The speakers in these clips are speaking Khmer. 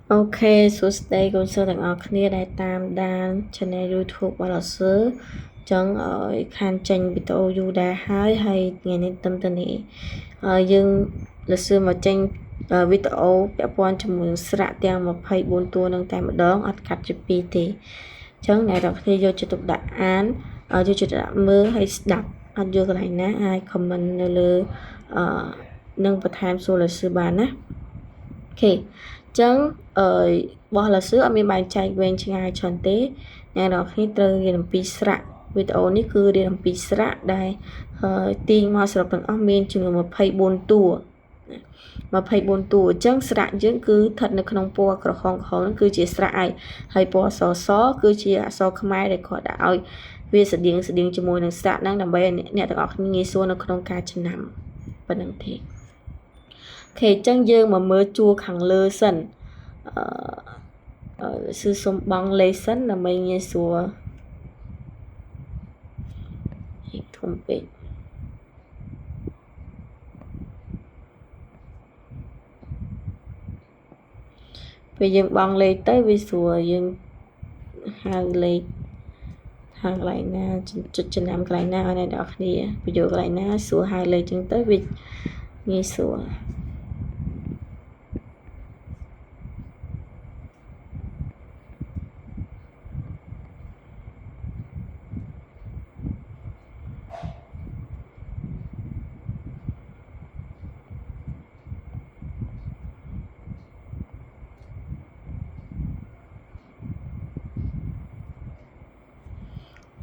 Ok, số đây con sơ thằng ở kia đại tam đan channel YouTube và là sơ chẳng ở khan tranh video du đa hay ngày nên tâm tình này nhưng là sơ mà tranh video bé quan cho mình sạ tiếng mà phải 4 tua nâng tay một đó ắt cắt chụp thì chẳng này đọc khi vô cho tục đại án ở vô cho đại mơ hay đọc ăn vô cái này ná ai comment lơ nâng bật tham số là sơ bàn á ok chẳng bỏ là sữaมีbài chạy về chừng ai chọn tế nhà đó khi từ đi làm pi sạ videoนี้คือเรียนปีสระได้ตีมาสำหรับน้องเมนจึงมาพายบนตัวมาพายบนตัวจังสระยังคือถัดในขนมปัวกระหองเขานั่นคือเจียสระไอให้ปัวซอคือเจียซอขมายได้ขอได้เวียสเดียงจมูกหนึ่งสระนั่งดับเบิลเนี่ยต้องออกงี้ส่วนในขนมกาจะนำเป็นหนึ่งเทเคจังยังมาเมื่อจูขังเลสันsư sum băng lê sân là mình nghe sủa không biết bây giờ băng lê tới với sủa nhưng hàng lê hàng lại na trên làm lại na ở đây đọc đi bây giờ lại na sủa hai lê chân tới vì nghe sủa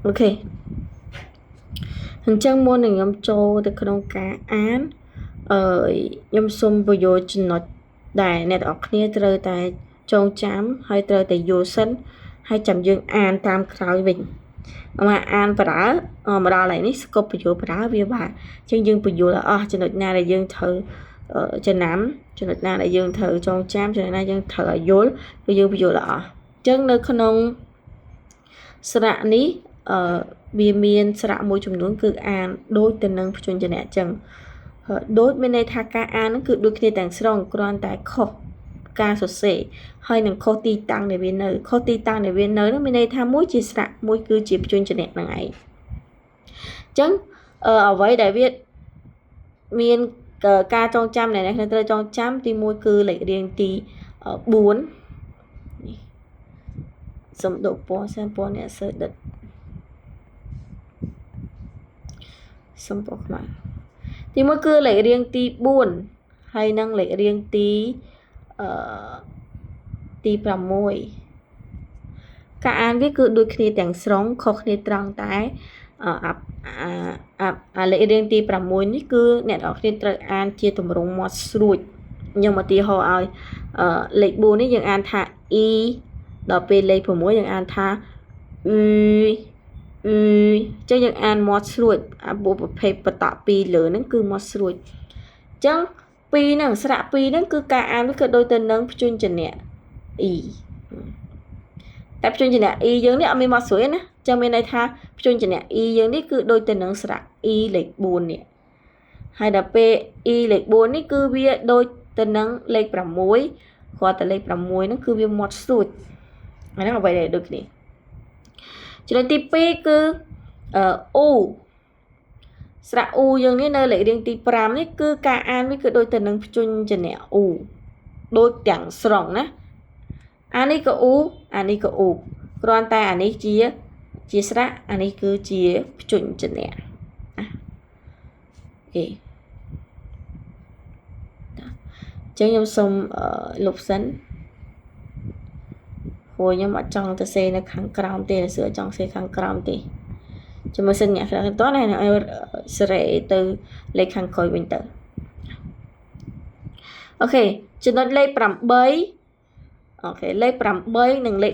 ok hình chân môn này nhóm châu từក្នុងការអានខ្ញុំសុំបញ្យល់ចំណុចដែលអ្នកទាំងអស់គ្នាត្រូវតែចងចាំហើយត្រូវតែយល់សិនហើយចាំយើងអានតាមក្រោយវិញមកអានប្រើមកដល់ហើយនេះស្គប់បញ្យល់ប្រើវាបាទអញ្ចឹងយើងបញ្យល់អស់ចំណុចណាដែលយើងត្រូវចំណាំចំណុចណាដែលយើងត្រូវចងចាំចំណុចណាយើងត្រូវឲ្យយល់គឺយើងបញ្យល់អស់អញ្ចឹងនៅក្នុងសារៈនេះវាមានសារៈមួយចំនួនគឺអានដូចទៅនឹងព្យញ្ជនៈអញ្ចឹងដូចមានន័យថាការអានហ្នឹងគឺដូចគ្នាទាំងស្រុងគ្រាន់តែខុសការសរសេរហើយនឹងខុសទីតាំងដែលវានៅខុសទីតាំងដែលវានៅហ្នឹងមានន័យថាមួយជាស្រៈមួយគឺជាព្យញ្ជនៈហ្នឹងឯងអញ្ចឹងអ្វីដែលវាមានការចងចាំដែលអ្នកត្រូវចងចាំទី1គឺលេខរៀងទី4នេះសំដៅពណ៌សិនពណ៌អ្នកសើដិតសំពកមកទី1គឺលេខរៀងទី4ហើយនឹងលេខរៀងទី6ការអានវាគឺដូចគ្នាទាំងស្រុងខុសគ្នាត្រង់តែលេខរៀងទី6នេះគឺអ្នកនរគ្នាត្រូវអានជាទម្រង់មាត់ស្រួចខ្ញុំឧទាហរណ៍ឲ្យលេខ4នេះយើងអានថា e ដល់ពេលលេខ6យើងអានថា ចឹងយើងអានមាត់ស្រួចបុព្វភេទបតពីលើហ្នឹងគឺមាត់ស្រួចចឹងពីរហ្នឹងស្រៈពីរហ្នឹងគឺការអានវាគឺដូចទៅនឹងព្យញ្ជនៈ e តែព្យញ្ជនៈ e យើងនេះអត់មានមាត់ស្រួចណាចឹងមានន័យថាព្យញ្ជនៈ e យើងនេះគឺដូចទៅនឹងស្រៈ e លេខ4នេះហើយដល់ពេល e លេខ4នេះគឺវាដូចទៅនឹងលេខ6គាត់តែលេខ6ហ្នឹងគឺវាមាត់ស្រួចអាហ្នឹងអ្វីដែលដូចគ្នាចំណុចទី2គឺអូស្រៈអូយើងនេះនៅលេខរៀងទី5នេះគឺការអានវាគឺដូចទៅនឹងព្យញ្ជនៈអូដូចទាំងស្រុងណាអានេះក៏អូអានេះក៏អូគ្រាន់តែអានេះជាស្រៈអានេះគឺជាព្យញ្ជនៈអូខេចឹងខ្ញុំសូមលុបសិនព្រោះខ្ញុំអត់ចង់ទៅសេនៅខាងក្រោមទេសើចង់សេខាងក្រោមទេចាំមើលសិនអ្នកខ្លះតោះណែឲ្យសេរីទៅលេខខាងក្រោយវិញទៅអូខេចំណុចលេខ8អូខេលេខ8និងលេខ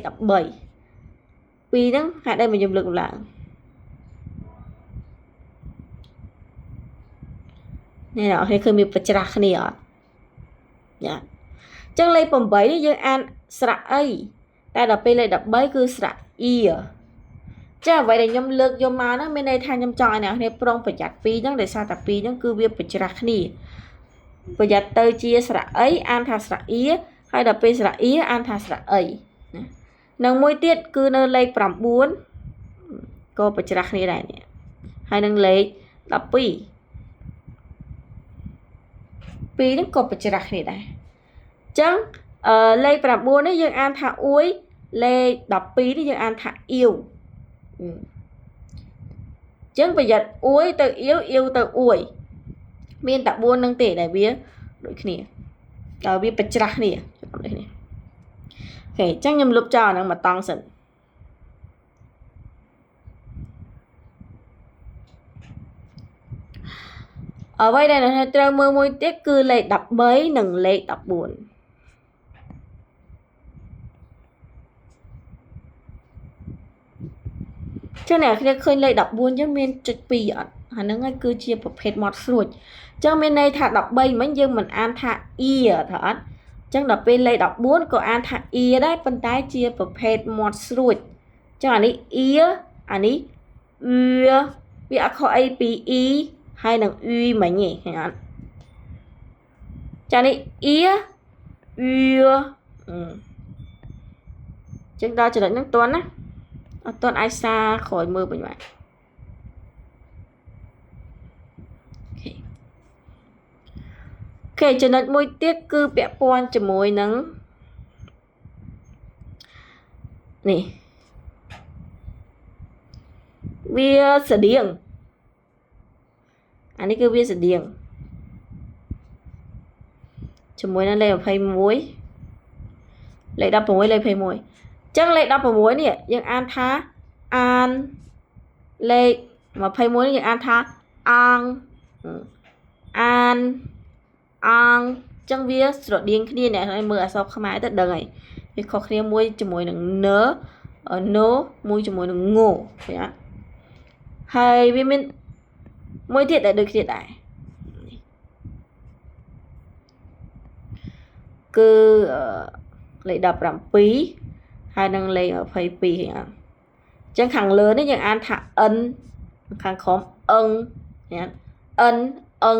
13ពីរហ្នឹងហេតុអីមកខ្ញុំលើកឡើងណែអូខេគឺមានបច្រាស់គ្នាអត់យ៉ាអញ្ចឹងលេខ8នេះយើងអានស្រៈអីតែដល់ពេលលេខ13គឺស្រៈអ៊ីចាអ្វីដែលខ្ញុំលើកយកមកហ្នឹងមានន័យថាខ្ញុំចង់ឲ្យអ្នកគ្នាប្រុងប្រយ័ត្នពីរហ្នឹងដោយសារតែពីរហ្នឹងគឺវាបច្រាស់គ្នាប្រយ័ត្នទៅជាស្រៈអីអានថាស្រៈអ៊ី ហើយដល់ពេលស្រៈអ៊ីអានថាស្រៈអីណានឹងមួយទៀតគឺនៅលេខ9ក៏ប្រច្រាស់គ្នាដែរនេះហើយនឹងលេខ12 2ហ្នឹងក៏ប្រច្រាស់គ្នាដែរអញ្ចឹងលេខ9នេះយើងអានថាអួយលេខ12នេះយើងអានថាអ៊ីវអញ្ចឹងប្រយ័ត្នអួយទៅអ៊ីវអ៊ីវទៅអួយមានតែ4នឹងទេដែលវាដូចគ្នាដល់វាប្រច្រាស់គ្នាដូចគ្នាអូខេអញ្ចឹងខ្ញុំលុបចោលហ្នឹងមកតង់សិនអ្វីដែលត្រូវមើលមួយទៀតគឺលេខ13និងលេខ14ចឹងអ្នកគ្នាឃើញលេខ14យើងមានចុច2អត់អាហ្នឹងហើយគឺជាប្រភេទមាត់ស្រួចចឹងមានន័យថា13មិញយើងមិនអានថាអ៊ីថាអត់ចឹងដល់ពេលលេខ14ក៏អានថាអ៊ីដែរប៉ុន្តែជាប្រភេទមាត់ស្រួចចឹងអានេះអ៊ីអានេះអ៊ឺវាអត់ខុសអីពីអ៊ីហើយនឹងអ៊ីមិញទេឃើញអត់ចានេះអ៊ីអ៊ឺចឹងដល់ចំណុចហ្នឹងតន់ណាអត់តន់អាចសារក្រោយមើលវិញបាទអូខេចំណុចមួយទៀតគឺពាក់ព័ន្ធជាមួយនឹងនេះវាស្តៀងអានេះគឺវាស្តៀងជាមួយនឹងលេខ21លេខ16លេខ21អញ្ចឹងលេខ16នេះយើងអានថាអានលេខ21នេះយើងអានថាអងអានអងចឹងវាស្រដៀងគ្នាអ្នកមើលអក្សរខ្មែរទៅដឹងហើយវាខុសគ្នាមួយជាមួយនឹងណមួយជាមួយនឹងងឃើញអត់ហើយវាមានមួយទៀតដែលដូចគ្នាដែរគឺលេខ17ហើយនឹងលេខ22ឃើញអត់ចឹងខាងលើនេះយើងអានថា n ខាងក្រោមអឹងឃើញអត់ n អឹង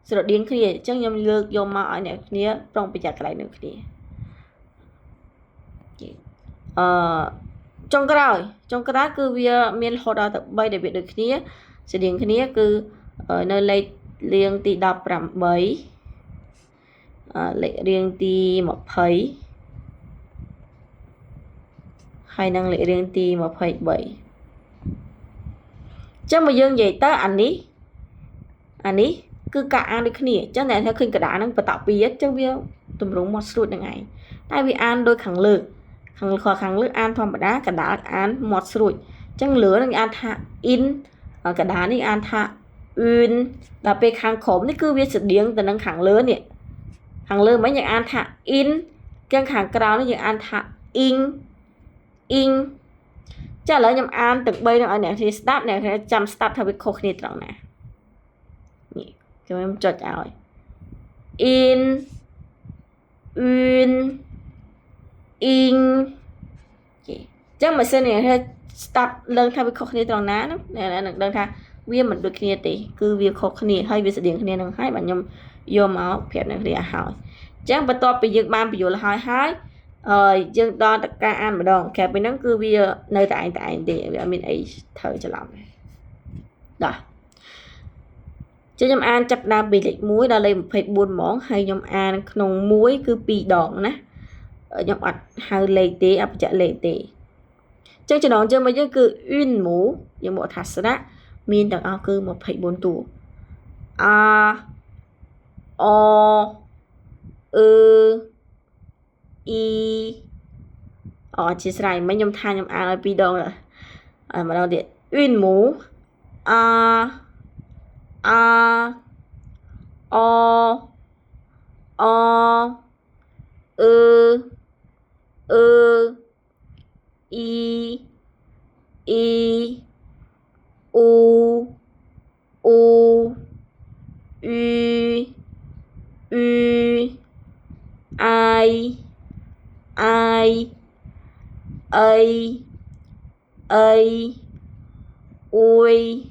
ស្រដៀងគ្នាអញ្ចឹងខ្ញុំលើកយកមកឲ្យអ្នកគ្នាប្រុងប្រយ័ត្នកន្លែងនឹងគ្នាចុងក្រោយគឺវាមានរហូតដល់ទៅ3ដែលវាដូចគ្នាស្រដៀងគ្នាគឺនៅលេខរៀងទី18លេខរៀងទី20ហើយនឹងលេខរៀងទី23ចឹងមកយើងនិយាយទៅអានេះគឺការអានដូចគ្នាចឹងអ្នកថាឃើញកដាហ្នឹងបតពីចឹងវាទម្រង់មកស្រួចនឹងឯងតែវាអានដូចខាងលើខាងលើអានធម្មតាកដាអានមាត់ស្រួចចឹងលើនឹងអានថា in កដានេះអានថា un ដល់ពេលខាងក្រោមនេះគឺវាស្តៀងទៅនឹងខាងលើនេះខាងលើមិញយើងអានថា in ចឹងខាងក្រោមនេះយើងអានថា ing ចាឥឡូវខ្ញុំអានទាំង3នឹងឲ្យអ្នកគ្នាស្ដាប់អ្នកគ្នាចាំស្ដាប់ថាវាខុសគ្នាត្រង់ណានេះខ្ញុំចុចឲ្យ in un ing ចឹងបើសិនអ្នកស្ដាប់ឡើងថាវាខុសគ្នាត្រង់ណាហ្នឹងនឹងដឹងថាវាមិនដូចគ្នាទេគឺវាខុសគ្នាហើយវាស្តៀងគ្នានឹងហើយបាទខ្ញុំយកមកប្រាប់អ្នកគ្នាឲ្យហើយចឹងបន្ទាប់ពីយើងបានបញ្យល់ហើយយើងដល់តការអានម្ដងក្រៅពីហ្នឹងគឺវានៅតែឯងទេវាអត់មានអីត្រូវច្រឡំទេដល់ខ្ញុំអានចាប់ដើមពីលេខ1ដល់លេខ24ហ្មងហើយខ្ញុំអានក្នុង1គឺ2ដងណាខ្ញុំអត់ហៅលេខទេអត់បញ្ជាក់លេខទេចឹងចំណងជើងមកយើងគឺ une mot យើងមកថាស្រៈមានទាំងអស់គឺ24តួa o e i ជាស្រ័យមិញខ្ញុំថាខ្ញុំអានឲ្យ2ដងហើយម្ដងទៀត une mot a a o o e e i i u u ü ü ai ai ấy ấy ui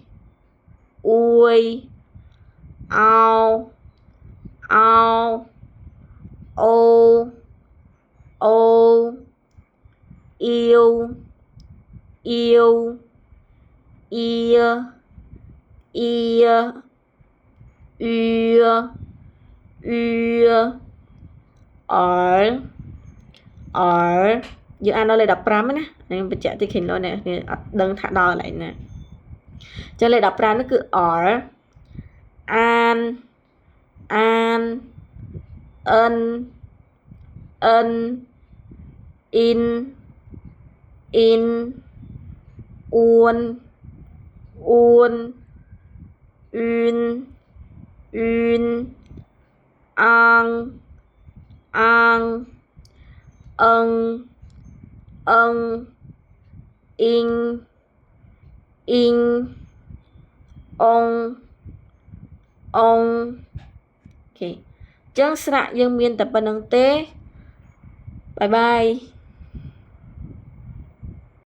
ui ao ao ô ô yêu yêu ia ia ưa ưa ở dương ăn nó lên đọc ram nè nên bây giờ thì hình nó nè đừng thả đo lại nè cho lên đọc ram nó cứ ở an an ân ân in in uôn uôn uyên uyên an an ân ân in in ông ok ចឹងស្រៈយើងមានតែប៉ុណ្្នឹងទេបាយបាយ